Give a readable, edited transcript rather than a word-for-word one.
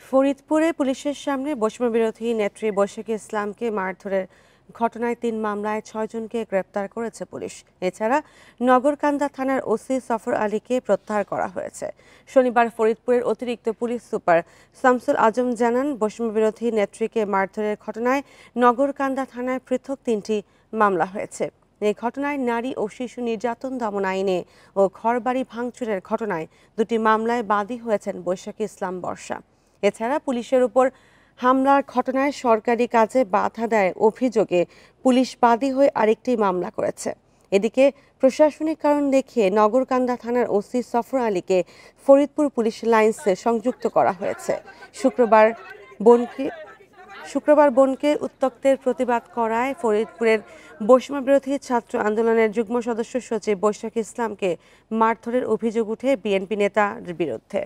ফরিদপুরে পুলিশের সামনে বৈষম্যবিরোধী নেত্রী বৈশাখী ইসলামকে মারধরের ঘটনায় ৩ মামলায় ৬ জনকে গ্রেপ্তার করেছে পুলিশ। এছাড়া নগরকান্দা থানার ওসি সফর আলীকে প্রত্যাহার করা হয়েছে। শনিবার ফরিদপুরের অতিরিক্ত পুলিশ সুপার শামসুল আজম জানান, বৈষম্যবিরোধী নেত্রীকে মারধরের ঘটনায় নগরকান্দা থানায় পৃথক ৩টি মামলা হয়েছে। এই ঘটনায় নারী ও শিশু নির্যাতন দমন আইনে ও ঘরবাড়ি ভাঙচুরের ঘটনায় ২টি মামলায় বাদী হয়েছেন বৈশাখী ইসলাম বর্ষা। এছাড়া পুলিশের উপর হামলার ঘটনায় সরকারি কাজে বাধা দেয় অভিযোগে পুলিশ বাদী হয়ে আরেকটি মামলা করেছে। এদিকে প্রশাসনিক কারণ দেখিয়ে নগরকান্দা থানার ওসি সফর আলীকে ফরিদপুর পুলিশ লাইন্সে সংযুক্ত করা হয়েছে। শুক্রবার বোনকে উত্ত্যক্তের প্রতিবাদ করায় ফরিদপুরের বৈষম্যবিরোধী ছাত্র আন্দোলনের যুগ্ম সদস্য সচিব বৈশাখী ইসলামকে মারধরের অভিযোগ উঠে বিএনপি নেতার বিরুদ্ধে।